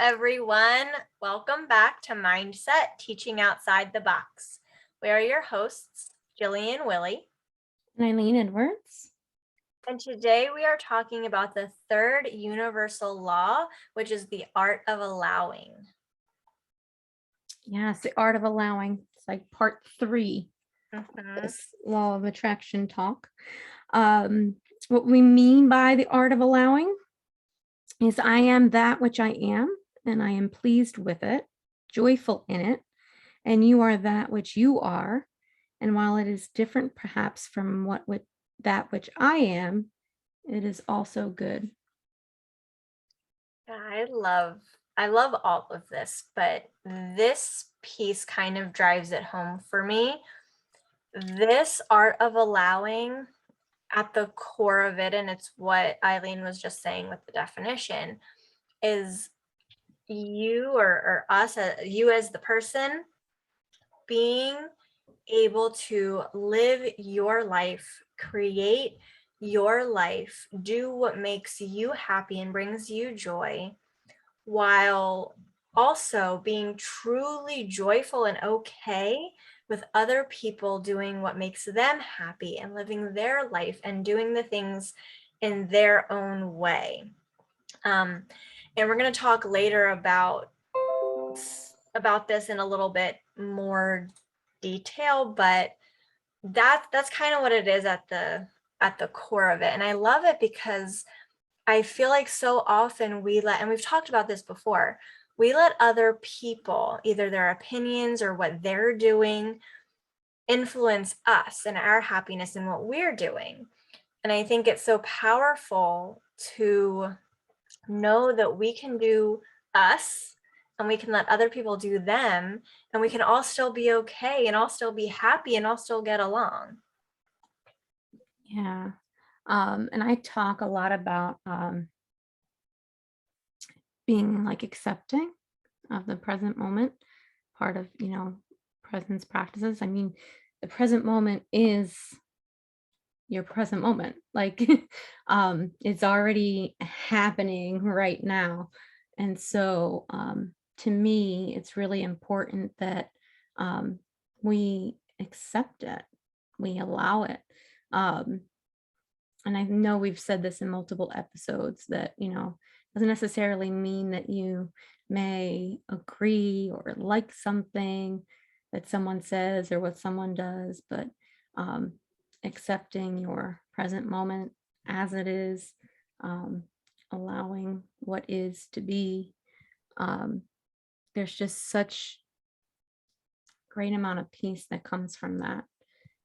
everyone. Welcome back to Mindset Teaching Outside the Box. We are your hosts, Jillian Willie. And Eileen Edwards. And today we are talking about the third universal law, which is the art of allowing. Yes, the art of allowing. It's like part 3 of this law of attraction talk. What we mean by the art of allowing is I am that which I am, and I am pleased with it, joyful in it, and you are that which you are. And while it is different perhaps from that which I am, it is also good. I love all of this, but this piece kind of drives it home for me. This art of allowing, at the core of it, and it's what Eileen was just saying with the definition, is you or us, you as the person, being able to live your life, create your life, do what makes you happy and brings you joy, while also being truly joyful and okay with other people doing what makes them happy and living their life and doing the things in their own way. And we're going to talk later about this in a little bit more detail, but that's kind of what it is at the core of it. And I love it because I feel like so often and we've talked about this before, we let other people, either their opinions or what they're doing, influence us and our happiness and what we're doing. And I think it's so powerful to know that we can do us and we can let other people do them, and we can all still be okay and all still be happy and all still get along. Yeah. And I talk a lot about being like accepting of the present moment, part of, presence practices. I mean, the present moment is your present moment. Like it's already happening right now. And so to me, it's really important that we accept it, we allow it. And I know we've said this in multiple episodes that, doesn't necessarily mean that you may agree or like something that someone says or what someone does, but accepting your present moment as it is, allowing what is to be. There's just such great amount of peace that comes from that,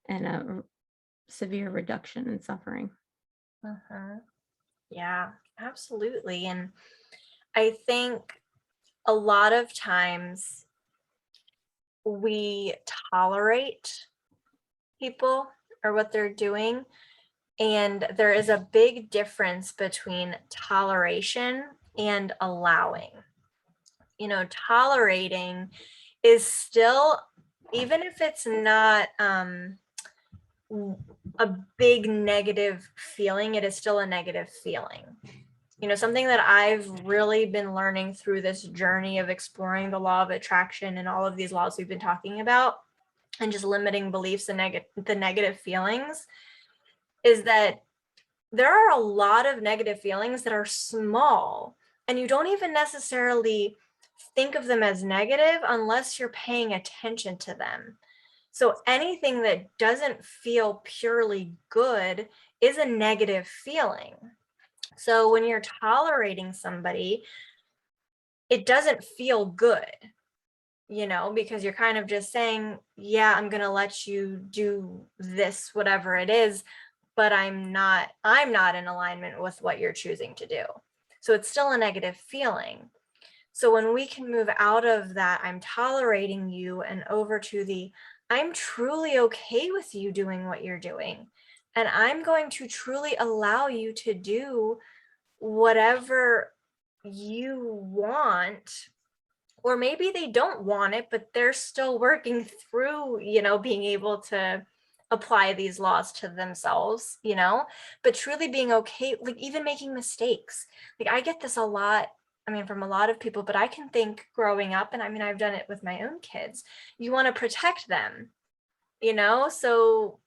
and a severe reduction in suffering. Yeah, absolutely. And I think a lot of times we tolerate people or what they're doing, and there is a big difference between toleration and allowing. Tolerating is still, even if it's not a big negative feeling, it is still a negative feeling. Something that I've really been learning through this journey of exploring the law of attraction and all of these laws we've been talking about, and just limiting beliefs and the negative feelings, is that there are a lot of negative feelings that are small, and you don't even necessarily think of them as negative unless you're paying attention to them. So anything that doesn't feel purely good is a negative feeling. So when you're tolerating somebody, it doesn't feel good, because you're kind of just saying, yeah, I'm going to let you do this, whatever it is, but I'm not in alignment with what you're choosing to do. So it's still a negative feeling. So when we can move out of that, I'm tolerating you, and over to the, I'm truly okay with you doing what you're doing, and I'm going to truly allow you to do whatever you want, or maybe they don't want it, but they're still working through, being able to apply these laws to themselves, but truly being okay, like even making mistakes. Like I get this a lot I mean, from a lot of people, but I can think growing up, and I mean, I've done it with my own kids. You want to protect them, so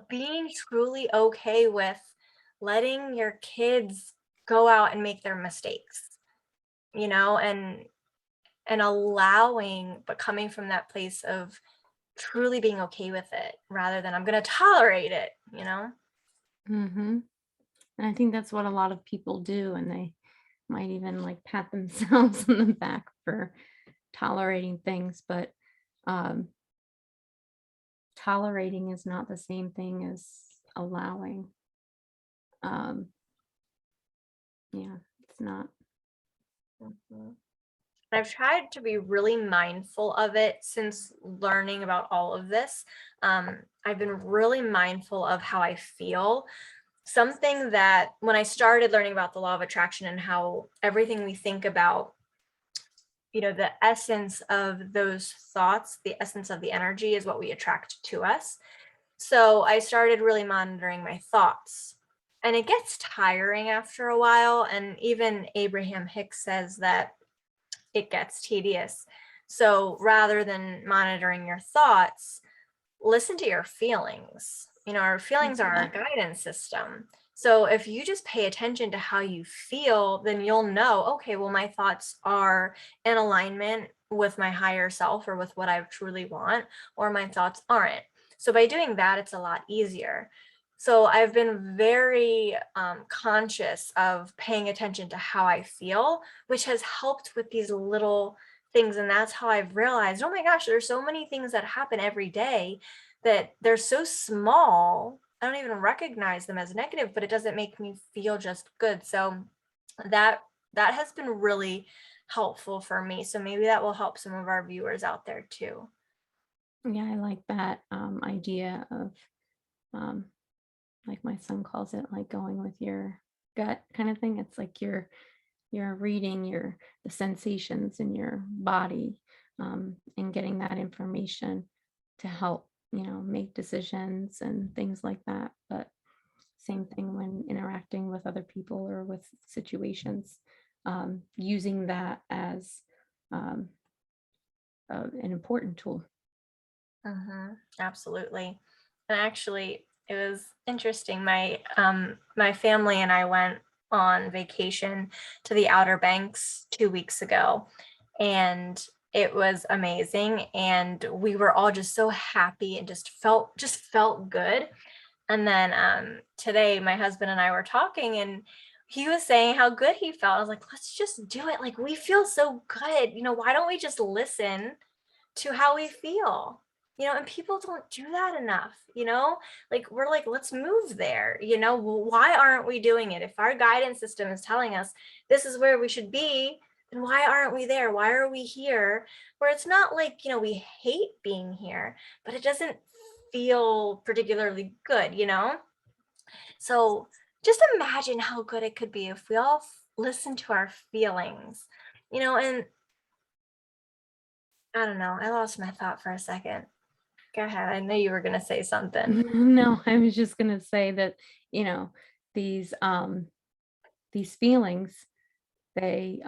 being truly okay with letting your kids go out and make their mistakes, and allowing, but coming from that place of truly being okay with it rather than I'm going to tolerate it. Mhm. And I think that's what a lot of people do, and they might even like pat themselves on the back for tolerating things, but um, tolerating is not the same thing as allowing. Um, yeah, it's not. Mhm. I've tried to be really mindful of it since learning about all of this. I've been really mindful of how I feel. Something that when I started learning about the law of attraction and how everything we think about, the essence of those thoughts, the essence of the energy is what we attract to us. So I started really monitoring my thoughts. And it gets tiring after a while. And even Abraham Hicks says that it gets tedious. So rather than monitoring your thoughts, listen to your feelings. Our feelings are our Yeah. guidance system. So if you just pay attention to how you feel, then you'll know, okay, well, my thoughts are in alignment with my higher self or with what I truly want, or my thoughts aren't. So by doing that, it's a lot easier. So I've been very conscious of paying attention to how I feel, which has helped with these little things. And that's how I've realized, oh my gosh, there's so many things that happen every day that they're so small, I don't even recognize them as negative, but it doesn't make me feel just good. So that that has been really helpful for me. So maybe that will help some of our viewers out there too. Yeah, I like that idea of, um, like my son calls it, like going with your gut kind of thing. It's like you're reading the sensations in your body, and getting that information to help make decisions and things like that. But same thing when interacting with other people or with situations, using that as um, an important tool. Absolutely. And actually, it was interesting. My family and I went on vacation to the Outer Banks 2 weeks ago, and it was amazing. And we were all just so happy and just felt good. And then today, my husband and I were talking, and he was saying how good he felt. I was like, let's just do it. Like, we feel so good. Why don't we just listen to how we feel? And people don't do that enough. Like, we're like, let's move there. Why aren't we doing it? If our guidance system is telling us this is where we should be, then why aren't we there? Why are we here? Where it's not like, we hate being here, but it doesn't feel particularly good. So just imagine how good it could be if we all listen to our feelings. And I don't know, I lost my thought for a second. Go ahead. I know you were gonna say something. No, I was just gonna say that, you know, these these feelings, they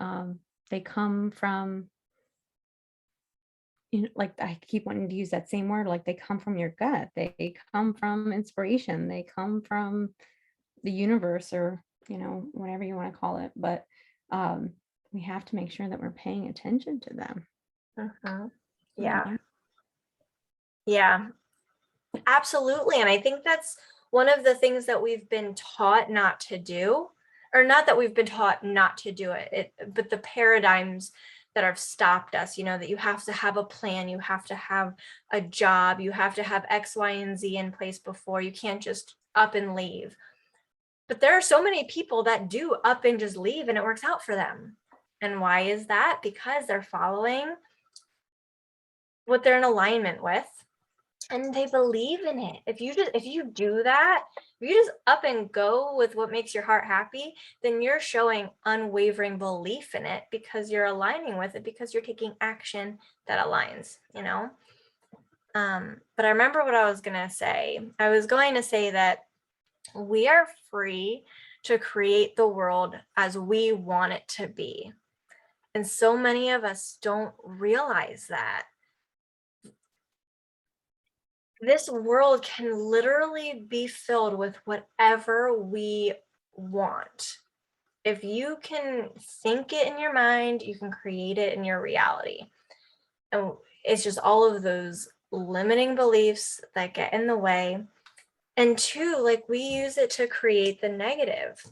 come from, like I keep wanting to use that same word, like they come from your gut, they come from inspiration, they come from the universe, or whatever you want to call it. But um we have to make sure that we're paying attention to them. Mhm. Yeah. Yeah. Yeah, absolutely. And I think that's one of the things that we've been taught not to do, or not that we've been taught not to do but the paradigms that have stopped us, that you have to have a plan, you have to have a job, you have to have X, Y, and Z in place before you can't just up and leave. But there are so many people that do up and just leave and it works out for them. And why is that? Because they're following what they're in alignment with and they believe in it. If you do that, if you just up and go with what makes your heart happy, then you're showing unwavering belief in it because you're aligning with it, because you're taking action that aligns. But I remember what I was going to say. I was going to say that we are free to create the world as we want it to be. And so many of us don't realize that this world can literally be filled with whatever we want. If you can think it in your mind, you can create it in your reality. And it's just all of those limiting beliefs that get in the way. And two, like we use it to create the negative.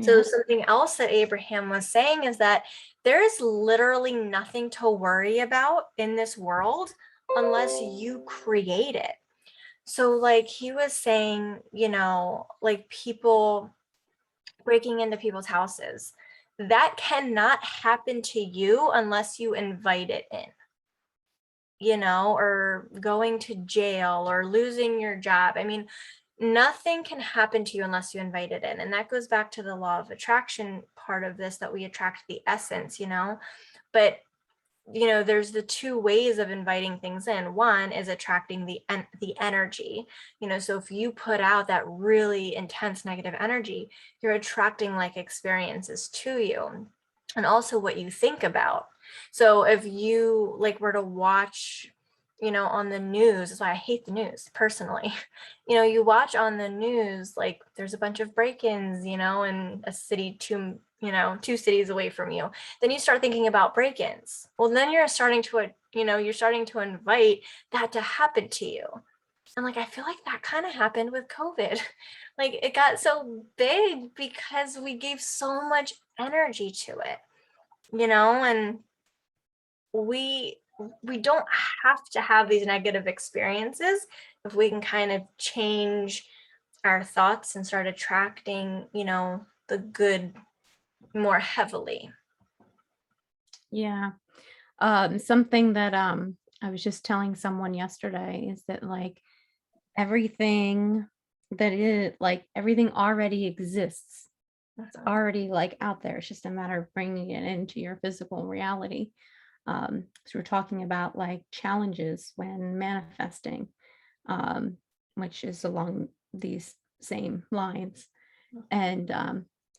So Yeah. something else that Abraham was saying is that there is literally nothing to worry about in this world unless you create it. So like he was saying, like people breaking into people's houses, that cannot happen to you unless you invite it in, or going to jail or losing your job. I mean, nothing can happen to you unless you invite it in. And that goes back to the law of attraction part of this, that we attract the essence, but there's the two ways of inviting things in. One is attracting the energy, so if you put out that really intense negative energy, you're attracting like experiences to you, and also what you think about. So if you like were to watch, on the news, that's why I hate the news personally. You watch on the news, like there's a bunch of break-ins, in a city two cities away from you. Then you start thinking about break-ins. Well, then you're starting to invite that to happen to you. And like I feel like that kind of happened with COVID. Like it got so big because we gave so much energy to it, and we don't have to have these negative experiences if we can kind of change our thoughts and start attracting, the good more heavily. Yeah. Something that I was just telling someone yesterday is that like everything everything already exists. It's already like out there. It's just a matter of bringing it into your physical reality. So we're talking about like challenges when manifesting, which is along these same lines. And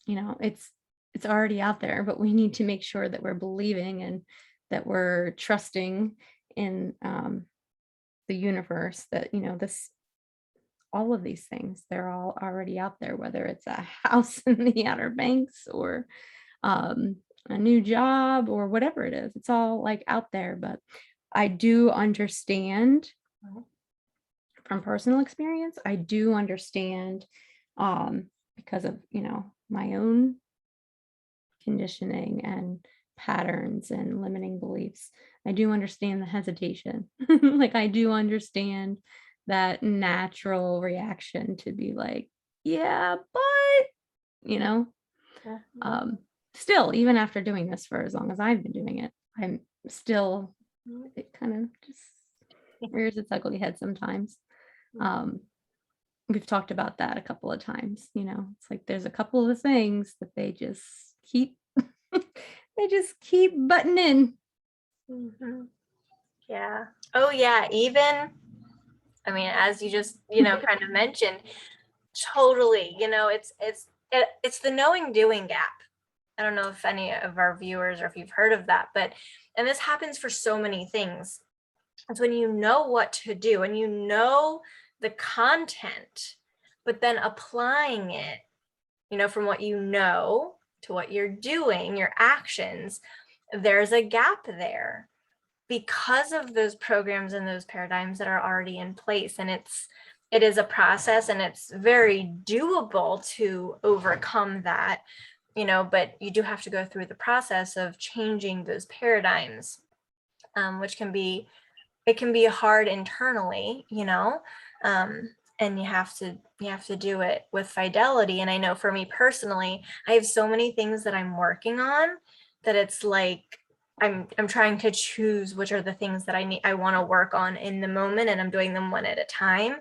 it's already out there, but we need to make sure that we're believing and that we're trusting in the universe, that this all of these things, they're all already out there, whether it's a house in the Outer Banks or a new job or whatever it is. It's all like out there. But I do understand from personal experience, I do understand because of, my own conditioning and patterns and limiting beliefs. I do understand the hesitation. Like I do understand that natural reaction to be like, yeah, but you know, um, still, even after doing this for as long as I've been doing it, I'm still, it kind of just rears its ugly head sometimes. Um, we've talked about that a couple of times. It's like there's a couple of things that they just keep they just keep buttoning. Mhm. Yeah. Oh yeah, even I mean, as you just, kind of mentioned, totally, it's the knowing doing gap. I don't know if any of our viewers or if you've heard of that, but and this happens for so many things. It's when you know what to do and you know the content, but then applying it, from what you know to what you're doing, your actions, there's a gap there because of those programs and those paradigms that are already in place. And it is a process, and it's very doable to overcome that, but you do have to go through the process of changing those paradigms, which it can be hard internally, and you have to do it with fidelity. And I know for me personally, I have so many things that I'm working on that it's like I'm trying to choose which are the things that I want to work on in the moment, and I'm doing them one at a time,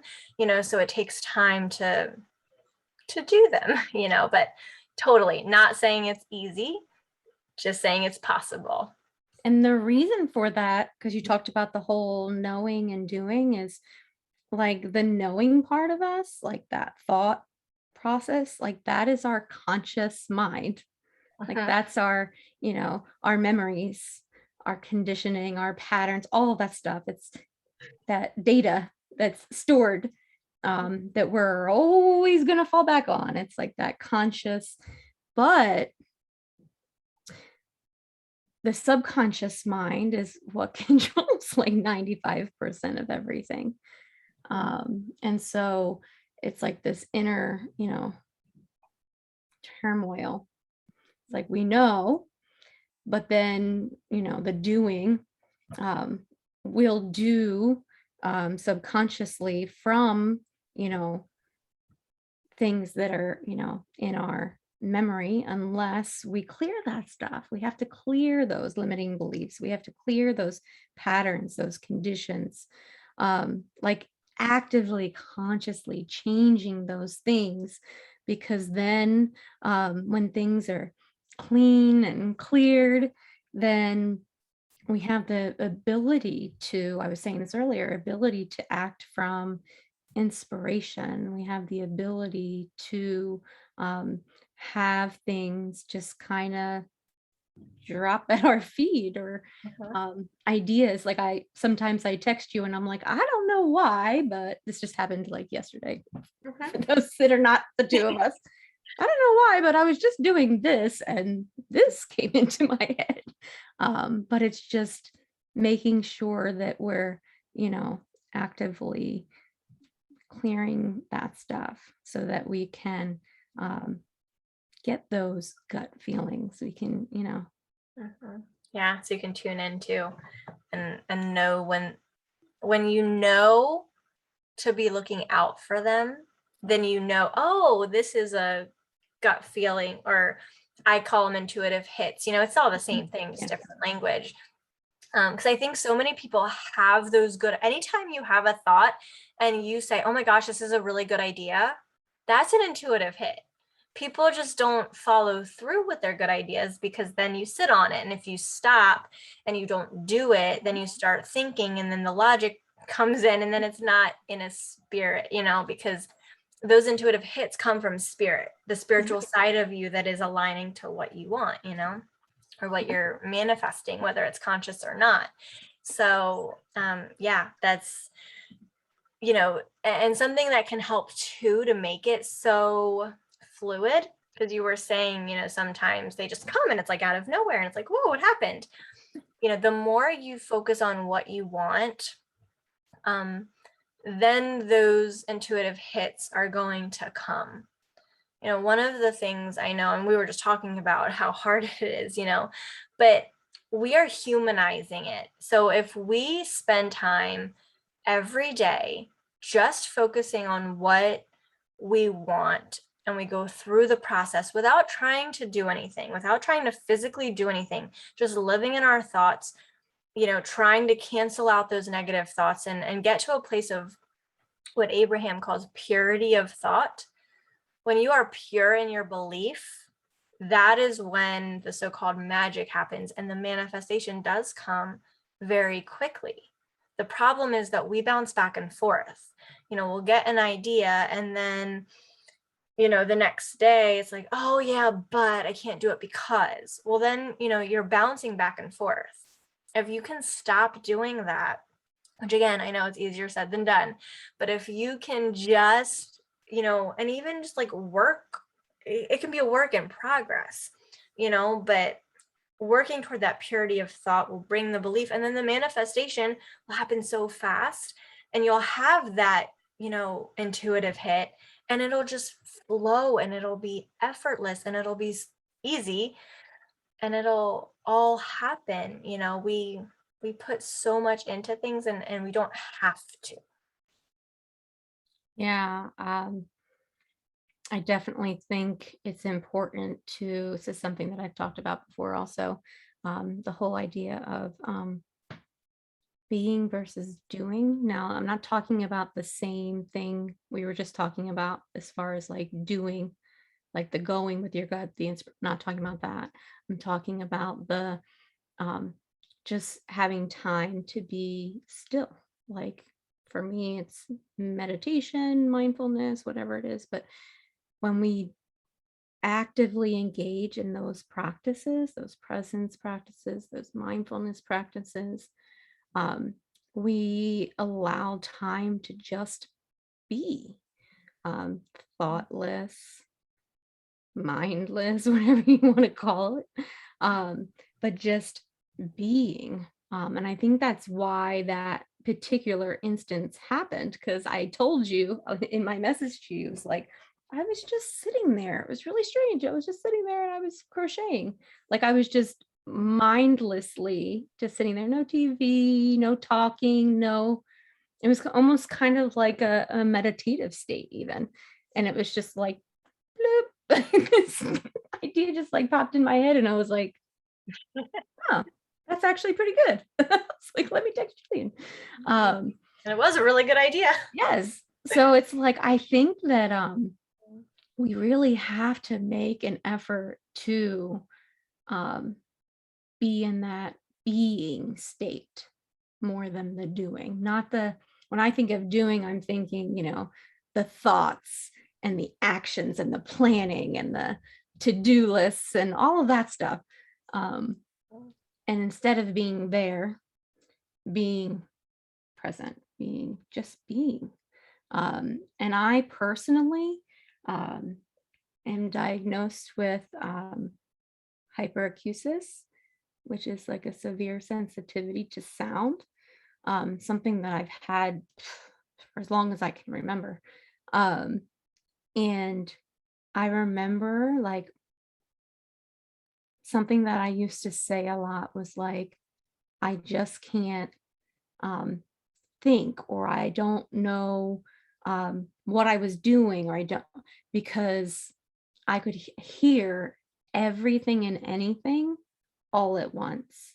so it takes time to do them, but totally not saying it's easy, just saying it's possible. And the reason for that, because you talked about the whole knowing and doing, is like the knowing part of us, like that thought process, like that is our conscious mind. Like Mhm. that's our, our memories, our conditioning, our patterns, all of that stuff. It's that data that's stored, that we're always going to fall back on. It's like that conscious, but the subconscious mind is what controls like 95% of everything. Mhm. And so it's like this inner, turmoil. It's like we know, but then, the doing, um, we'll do, subconsciously from, you know, things that are, in our memory, unless we clear that stuff. We have to clear those limiting beliefs. We have to clear those patterns, those conditions, like actively, consciously changing those things. Because then, when things are clean and cleared, then we have the ability to, I was saying this earlier, ability to act from inspiration. We have the ability to, um, have things just kind of drop at our feet, or Mhm. ideas. Like sometimes I text you and I'm like, I don't know why, but this just happened like yesterday. Mhm. For those that are not the two of us, I don't know why, but I was just doing this and this came into my head. But it's just making sure that we're, actively clearing that stuff so that we can, um, get those gut feelings. We can, Mhm. Yeah, so you can tune in too, and know when you know to be looking out for them, then you know, oh, this is a gut feeling, or I call them intuitive hits. It's all the Mhm. same thing, just Yeah. different language. Because I think so many people have those good. Anytime you have a thought and you say, "Oh my gosh, this is a really good idea," that's an intuitive hit. People just don't follow through with their good ideas because then you sit on it, and if you stop and you don't do it, then you start thinking, and then the logic comes in, and then it's not in a spirit, because those intuitive hits come from spirit, the Yeah. spiritual side of you that is aligning to what you want, or what you're manifesting, whether it's conscious or not. So, yeah, that's, and something that can help too to make it so fluid, because you were saying, sometimes they just come and it's like out of nowhere and it's like, whoa, what happened? The more you focus on what you want, um, then those intuitive hits are going to come. One of the things I know, and we were just talking about how hard it is, but we are humanizing it. So if we spend time every day just focusing on what we want, and we go through the process without trying to do anything, without trying to physically do anything, just living in our thoughts, trying to cancel out those negative thoughts, and get to a place of what Abraham calls purity of thought. When you are pure in your belief, that is when the so-called magic happens, and the manifestation does come very quickly. The problem is that we bounce back and forth. We'll get an idea, and then, the next day it's like, oh yeah, but I can't do it because. Well, then, you're bouncing back and forth. If you can stop doing that, which again, I know it's easier said than done, but if you can just, and even just like work, it can be a work in progress, but working toward that purity of thought will bring the belief, and then the manifestation will happen so fast, and you'll have that, intuitive hit, and it'll just flow, and it'll be effortless, and it'll be easy, and it'll all happen. We put so much into things, and we don't have to. Yeah. I definitely think it's important to, this is something that I've talked about before also, the whole idea of, being versus doing. Now, I'm not talking about the same thing we were just talking about as far as like doing, like the going with your gut, not talking about that. I'm talking about the, um, just having time to be still. Like for me, it's meditation, mindfulness, whatever it is, but when we actively engage in those practices, those presence practices, those mindfulness practices, um, we allow time to just be, um, thoughtless, mindless, whatever you want to call it, but just being. And I think that's why that particular instance happened, because I told you in my message to you, it was like, I was just sitting there. It was really strange. I was just sitting there and I was crocheting. Like I was just mindlessly just sitting there, no TV, no talking, no, it was almost kind of like a meditative state, even. And it was just like, bloop. This idea just like popped in my head, and I was like, "Huh, that's actually pretty good." It's like, "Let me text Julian." Um, And it was a really good idea. yes. So it's like I think that we really have to make an effort to um, be in that being state more than the doing. Not the when I think of doing, I'm thinking, the thoughts and the actions and the planning and the to-do lists and all of that stuff. Um, and instead of being there, being present, being just being. And I personally um, am diagnosed with hyperacusis, which is like a severe sensitivity to sound, something that I've had for as long as I can remember. Um, and I remember like something that I used to say a lot was like, I just can't um, think, or I don't know what I was doing, or I don't, because I could hear everything and anything all at once.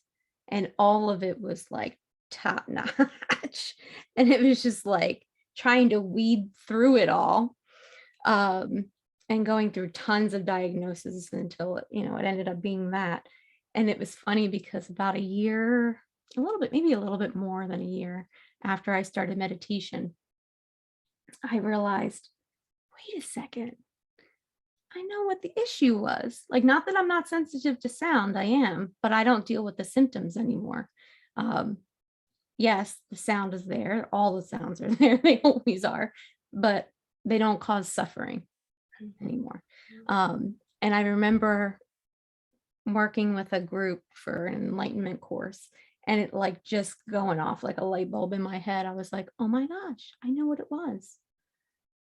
And all of it was like top notch. And it was just like trying to weed through it all, um, and going through tons of diagnoses until it ended up being that. And it was funny because about a year, a little bit, maybe a little bit more than a year after I started meditation, I realized, wait a second, I know what the issue was. Like, not that I'm not sensitive to sound, I am, but I don't deal with the symptoms anymore. Um, yes, the sound is there. All the sounds are there. They always are, but they don't cause suffering anymore. And I remember working with a group for an enlightenment course, and it like just going off like a light bulb in my head. I was like, oh my gosh, I know what it was.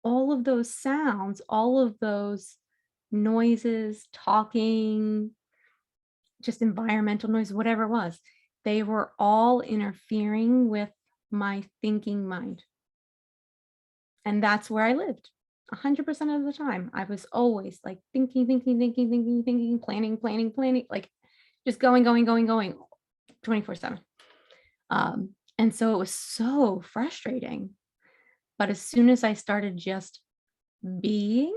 All of those sounds, all of those noises, talking, just environmental noise, whatever it was, they were all interfering with my thinking mind. And that's where I lived 100% of the time. I was always like thinking, thinking, thinking, thinking, thinking, planning, planning, planning, like just going, going, going, going 24/7. And so it was so frustrating. But as soon as I started just being,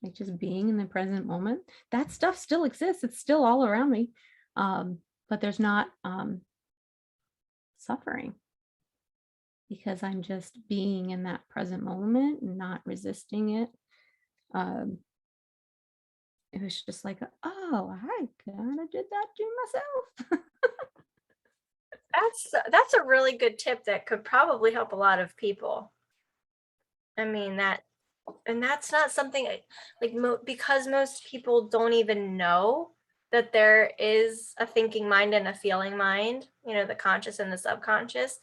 like just being in the present moment, that stuff still exists. It's still all around me. But there's not suffering because I'm just being in that present moment and not resisting it. Um, it was just like, oh, I kind of did that to myself. That's a really good tip that could probably help a lot of people. I mean that, and that's not something like because most people don't even know that there is a thinking mind and a feeling mind, the conscious and the subconscious.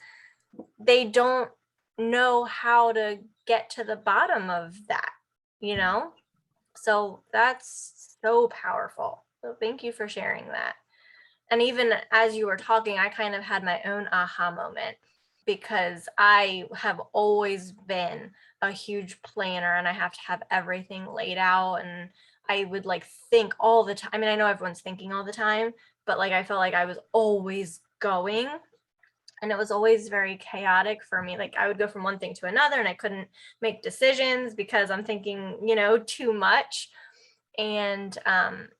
They don't know how to get to the bottom of that, you know? So that's so powerful. So thank you for sharing that. And even as you were talking, I kind of had my own aha moment because I have always been a huge planner and I have to have everything laid out. And I would like think all the time. I mean, I know everyone's thinking all the time, but like I felt like I was always going, and it was always very chaotic for me. Like I would go from one thing to another and I couldn't make decisions because I'm thinking, too much. And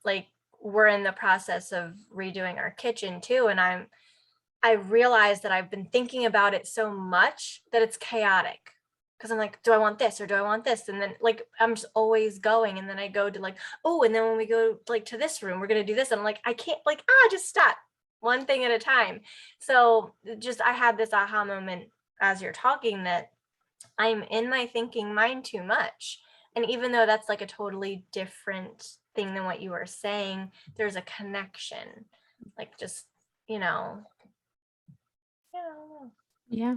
like we're in the process of redoing our kitchen too, and I realized that I've been thinking about it so much that it's chaotic. because I'm like, do I want this or do I want this? And then like I'm just always going. And then I go to like, oh, and then when we go like to this room, we're gonna do this. And I'm like, I can't like, just stop one thing at a time. So just I had this aha moment as you're talking that I'm in my thinking mind too much. And even though that's like a totally different thing than what you were saying, there's a connection. Like just, you know, yeah. Yeah,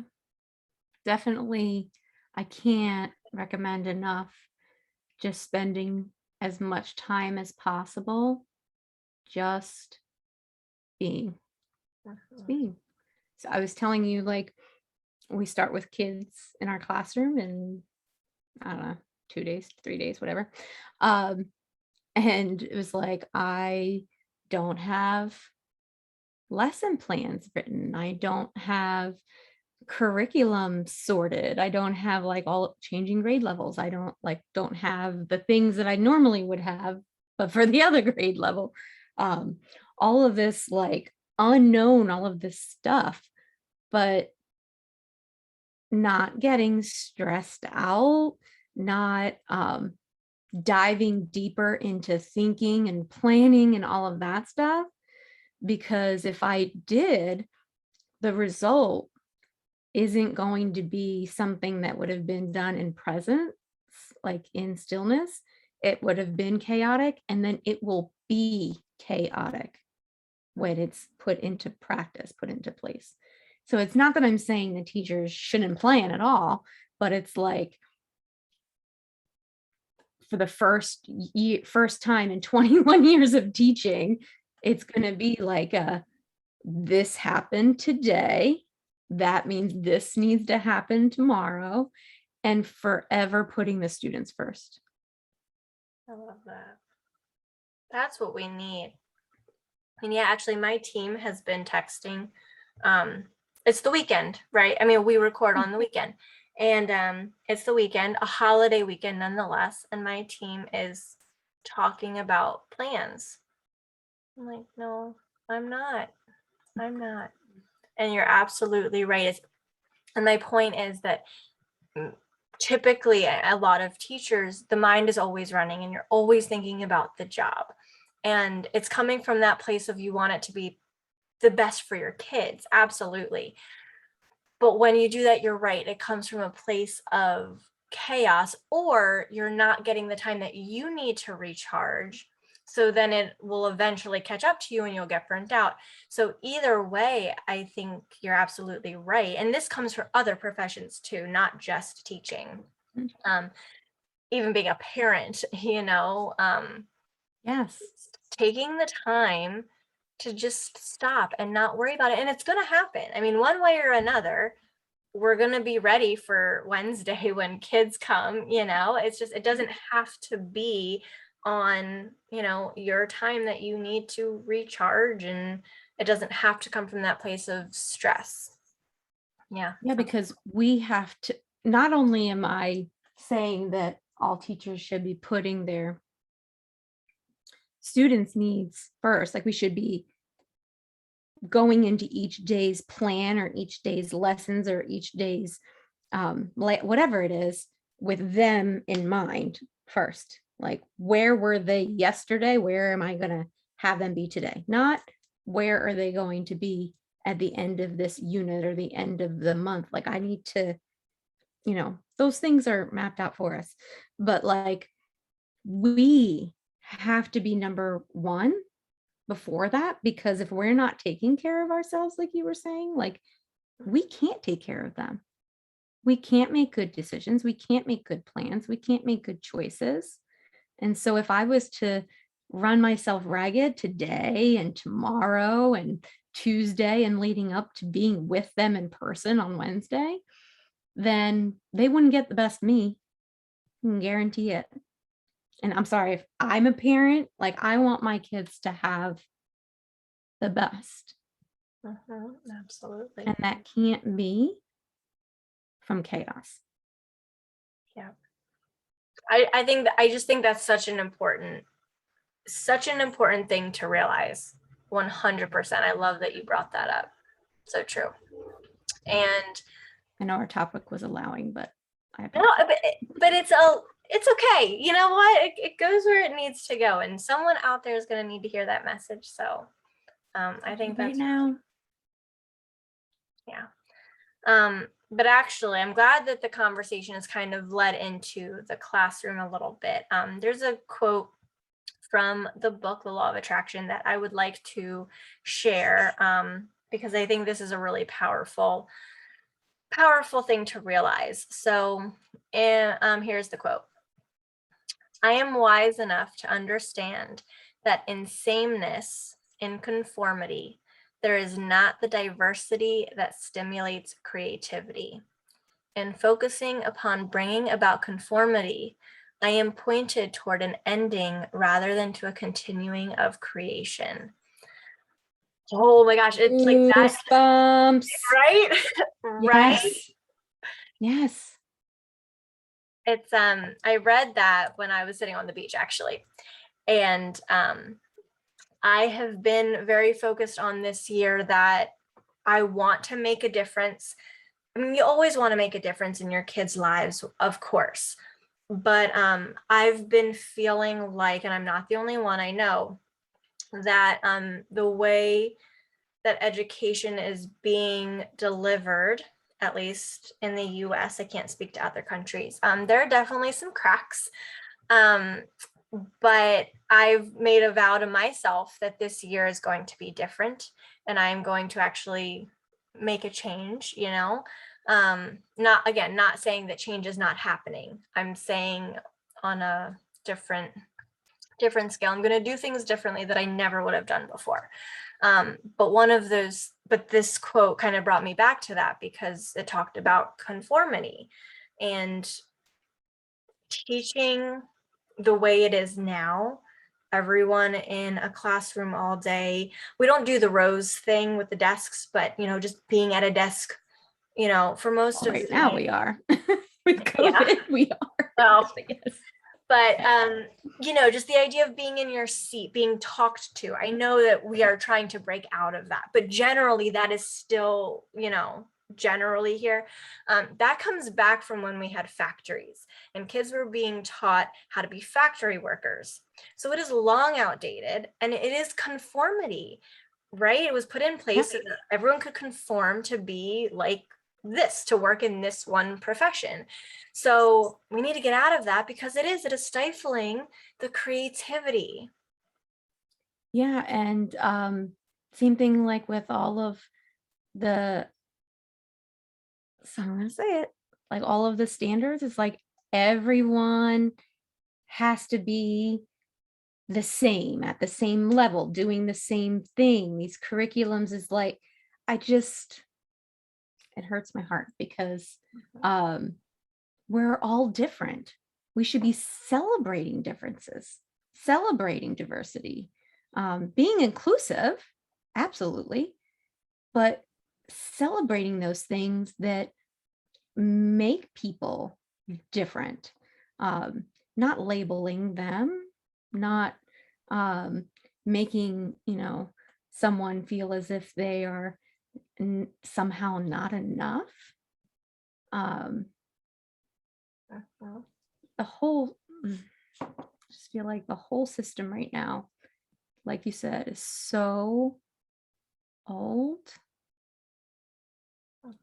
definitely. I can't recommend enough just spending as much time as possible just being, Mhm. being. So I was telling you, like, we start with kids in our classroom and I don't know, 2 days, 3 days, whatever. Um, and it was like, I don't have lesson plans written. I don't have curriculum sorted. I don't have like all changing grade levels. I don't have the things that I normally would have, but for the other grade level. Um, all of this like unknown, all of this stuff, but not getting stressed out, not diving deeper into thinking and planning and all of that stuff. Because if I did, the result isn't going to be something that would have been done in presence, like in stillness. It would have been chaotic, and then it will be chaotic when it's put into practice, put into place. So it's not that I'm saying the teachers shouldn't plan at all, but it's like for the first time in 21 years of teaching, it's going to be like this happened today. That means this needs to happen tomorrow, and forever putting the students first. I love that. That's what we need. And yeah, actually my team has been texting. It's the weekend, right? I mean, we record on the weekend. And it's the weekend, a holiday weekend nonetheless, and my team is talking about plans. I'm like, no, I'm not. I'm not. And you're absolutely right. And my point is that mm, typically a lot of teachers, the mind is always running and you're always thinking about the job. And it's coming from that place of you want it to be the best for your kids. Absolutely. But when you do that, you're right. It comes from a place of chaos, or you're not getting the time that you need to recharge. So then it will eventually catch up to you and you'll get burnt out. So either way, I think you're absolutely right. And this comes for other professions too, not just teaching. Mhm. Um, even being a parent, Yes. taking the time to just stop and not worry about it. And it's going to happen. I mean, one way or another, we're going to be ready for Wednesday when kids come, it's just, it doesn't have to be on, your time that you need to recharge, and it doesn't have to come from that place of stress. Yeah. Yeah, because we have to, not only am I saying that all teachers should be putting their students' needs first, like we should be going into each day's plan or each day's lessons or each day's like whatever it is with them in mind first. Like, where were they yesterday? Where am I going to have them be today? Not where are they going to be at the end of this unit or the end of the month. Like, I need to, those things are mapped out for us. But like, we have to be number one before that, because if we're not taking care of ourselves, like you were saying, like, we can't take care of them. We can't make good decisions. We can't make good plans. We can't make good choices. And so if I was to run myself ragged today and tomorrow and Tuesday and leading up to being with them in person on Wednesday, then they wouldn't get the best me. I can guarantee it. And I'm sorry, if I'm a parent, like, I want my kids to have the best. Absolutely. And that can't be from chaos. Yeah. I think that I just think that's such an important thing to realize. 100%. I love that you brought that up. So true. And I know our topic was allowing, but I No, apologize. but it's okay. You know what? It goes where it needs to go, and someone out there is going to need to hear that message. So I think Right that's now. yeah. But actually, I'm glad that the conversation has kind of led into the classroom a little bit. There's a quote from the book, The Law of Attraction, that I would like to share because I think this is a really powerful thing to realize. So, here's the quote. I am wise enough to understand that in sameness, in conformity, there is not the diversity that stimulates creativity. In focusing upon bringing about conformity, I am pointed toward an ending rather than to a continuing of creation. Oh my gosh, it's like that, Goosebumps. right? Right? Yes. Yes. It's I read that when I was sitting on the beach actually. And I have been very focused on this year that I want to make a difference. I mean, you always want to make a difference in your kids' lives, of course. But I've been feeling like, and I'm not the only one, I know, that the way that education is being delivered, at least in the US, I can't speak to other countries, there are definitely some cracks. Um, but I've made a vow to myself that this year is going to be different and I'm going to actually make a change, you know. Not saying that change is not happening. I'm saying on a different scale, I'm going to do things differently that I never would have done before. But this quote kind of brought me back to that because it talked about conformity and teaching the way it is now, everyone in a classroom all day. We don't do the rows thing with the desks, but just being at a desk, for most Well, of right the now day. we are. With Yeah. COVID, we are. Well, Yes. but just the idea of being in your seat, being talked to. I know that we are trying to break out of that, but generally that is still, generally here. That comes back from when we had factories and kids were being taught how to be factory workers. So it is long outdated and it is conformity, right? It was put in place so that everyone could conform to be like this, to work in this one profession. So we need to get out of that because it is stifling the creativity. Yeah, and same thing like with all of the, so I'm gonna say it, like all of the standards, it's like everyone has to be the same at the same level, doing the same thing. These curriculums is like, I just, it hurts my heart because um we're all different. We should be celebrating differences, celebrating diversity, being inclusive, absolutely, but celebrating those things that make people different, um, not labeling them, not making, someone feel as if they are somehow not enough. Um, Mhm. the whole, I just feel like the whole system right now, like you said, is so old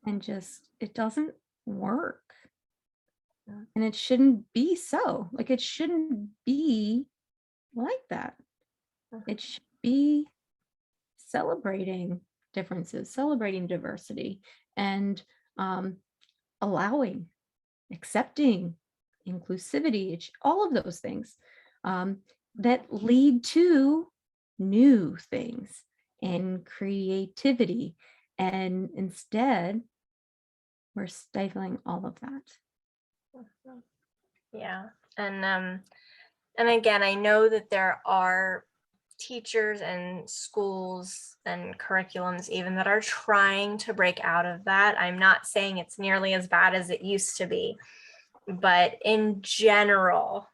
and just, it doesn't work. Mhm. And it shouldn't be so. Like, it shouldn't be like that. It should be celebrating differences, celebrating diversity, and um, allowing, accepting, inclusivity, all of those things um, that lead to new things and creativity. And instead, we're stifling all of that. Yeah. And again, I know that there are teachers and schools and curriculums even that are trying to break out of that. I'm not saying it's nearly as bad as it used to be, but in general,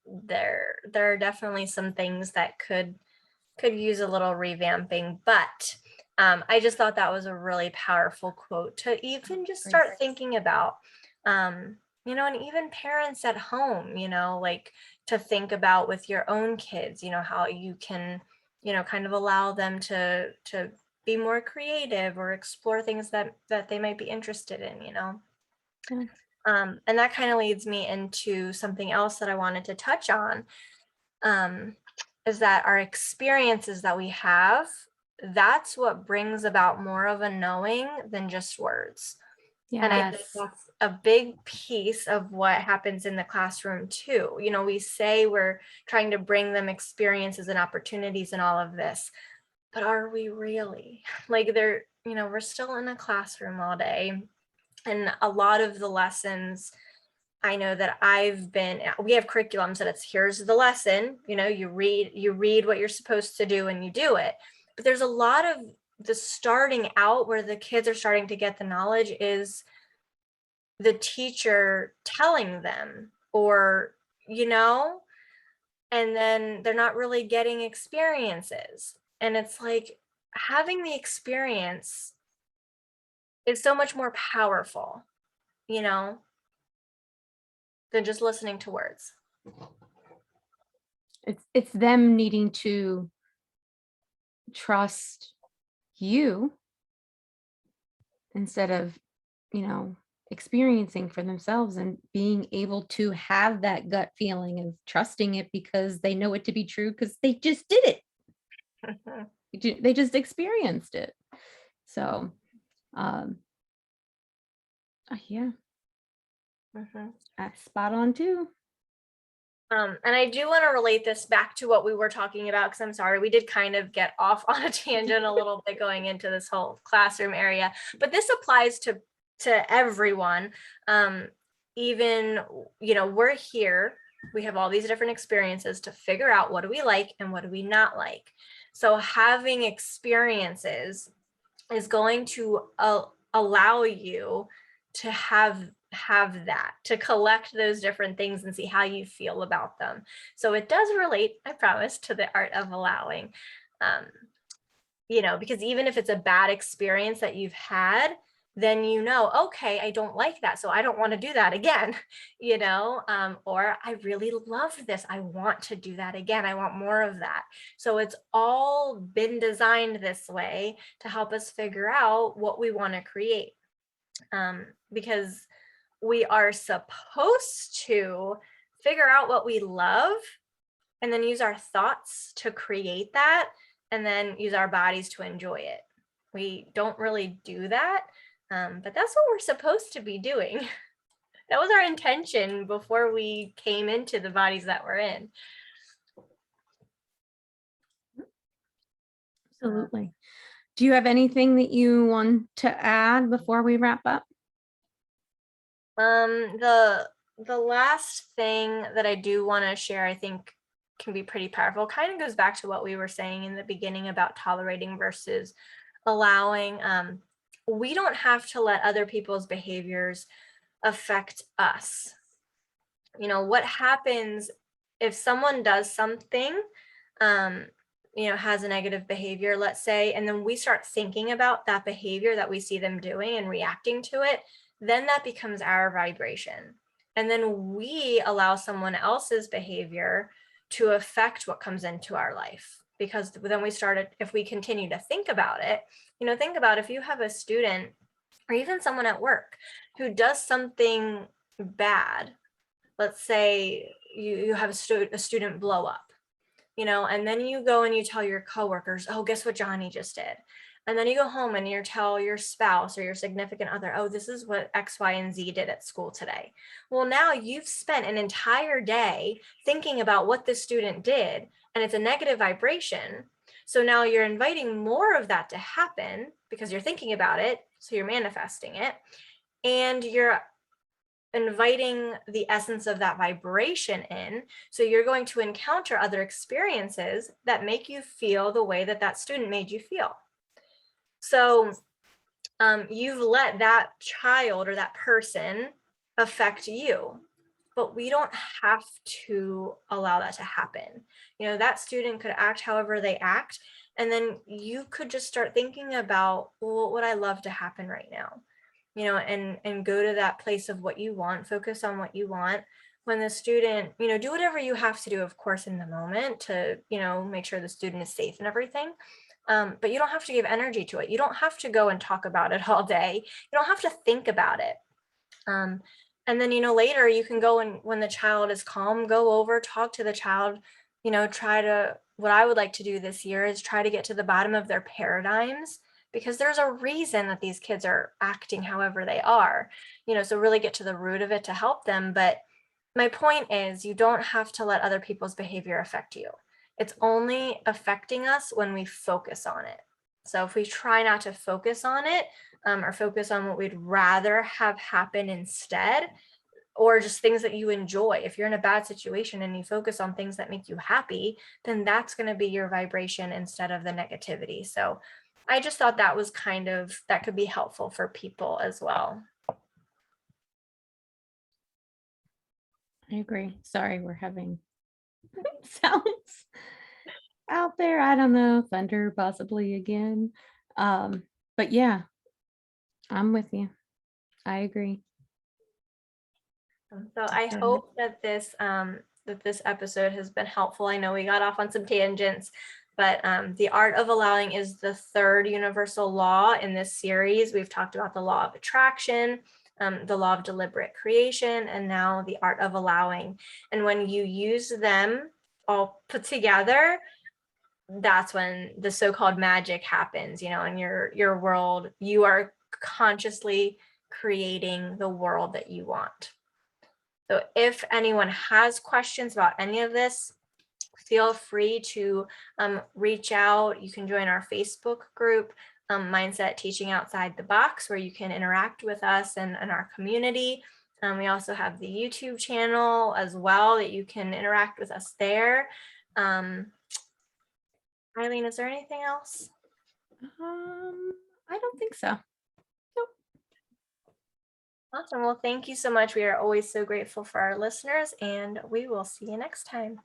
there are definitely some things that could use a little revamping. But I just thought that was a really powerful quote to even just start thinking about. And even parents at home, like to think about with your own kids, how you can, kind of allow them to be more creative or explore things that they might be interested in. Yeah. And that kind of leads me into something else that I wanted to touch on, um, is that our experiences that we have, that's what brings about more of a knowing than just words. And I think Yes. that's a big piece of what happens in the classroom too. We say we're trying to bring them experiences and opportunities and all of this, but are we really? Like we're still in a classroom all day. And a lot of the lessons I know that we have curriculums that it's here's the lesson, you read what you're supposed to do and you do it. But there's a lot of the starting out where the kids are starting to get the knowledge is the teacher telling them, or, and then they're not really getting experiences. And it's like having the experience is so much more powerful, you know, than just listening to words. It's them needing to trust you instead of, you know, experiencing for themselves and being able to have that gut feeling and trusting it because they know it to be true because they just did it. Mhm, They just experienced it. So, um, yeah, mhm. spot on too. And I do want to relate this back to what we were talking about, because I'm sorry, we did kind of get off on a tangent a little bit going into this whole classroom area, but this applies to everyone. Even, we're here, we have all these different experiences to figure out what do we like and what do we not like. So having experiences is going to allow you to have that, to collect those different things and see how you feel about them. So it does relate, I promise, to the art of allowing. um, because even if it's a bad experience that you've had, then okay, I don't like that, so I don't want to do that again. Or I really love this, I want to do that again, I want more of that. So it's all been designed this way to help us figure out what we want to create, because we are supposed to figure out what we love and then use our thoughts to create that, and then use our bodies to enjoy it. We don't really do that, but that's what we're supposed to be doing. That was our intention before we came into the bodies that we're in. Absolutely. Do you have anything that you want to add before we wrap up? The last thing that I do want to share, I think can be pretty powerful, kind of goes back to what we were saying in the beginning about tolerating versus allowing. We don't have to let other people's behaviors affect us. What happens if someone does something, um, has a negative behavior, let's say, and then we start thinking about that behavior that we see them doing and reacting to it, then that becomes our vibration. And then we allow someone else's behavior to affect what comes into our life. Because then if we continue to think about it, think about if you have a student or even someone at work who does something bad. Let's say you have a student blow up, and then you go and you tell your coworkers, oh, guess what Johnny just did. And then you go home and you tell your spouse or your significant other, oh, this is what X, Y, and Z did at school today. Well, now you've spent an entire day thinking about what this student did, and it's a negative vibration. So now you're inviting more of that to happen because you're thinking about it. So you're manifesting it. And you're inviting the essence of that vibration in. So you're going to encounter other experiences that make you feel the way that that student made you feel. So you've let that child or that person affect you, but we don't have to allow that to happen. That student could act however they act. And then you could just start thinking about, well, what would I love to happen right now? and go to that place of what you want, focus on what you want. When the student, do whatever you have to do, of course, in the moment to, make sure the student is safe and everything. But you don't have to give energy to it. You don't have to go and talk about it all day. You don't have to think about it. And then, later you can go, and when the child is calm, go over, talk to the child, what I would like to do this year is try to get to the bottom of their paradigms, because there's a reason that these kids are acting however they are, so really get to the root of it to help them. But my point is, you don't have to let other people's behavior affect you. It's only affecting us when we focus on it. So if we try not to focus on it, or focus on what we'd rather have happen instead, or just things that you enjoy. If you're in a bad situation and you focus on things that make you happy, then that's going to be your vibration instead of the negativity. So I just thought that could be helpful for people as well. I agree. Sorry, we're having sounds out there. I don't know, thunder possibly again. But yeah, I'm with you. I agree. So I Good. hope that this episode has been helpful. I know we got off on some tangents, but the art of allowing is the third universal law in this series. We've talked about the law of attraction, the law of deliberate creation, and now the art of allowing. And when you use them all put together, that's when the so-called magic happens, in your world. You are consciously creating the world that you want. So if anyone has questions about any of this, feel free to reach out. You can join our Facebook group, Mindset Teaching Outside the Box, where you can interact with us and our community. We also have the YouTube channel as well that you can interact with us there. Eileen, is there anything else? I don't think so. Nope. Awesome. Well, thank you so much. We are always so grateful for our listeners, and we will see you next time.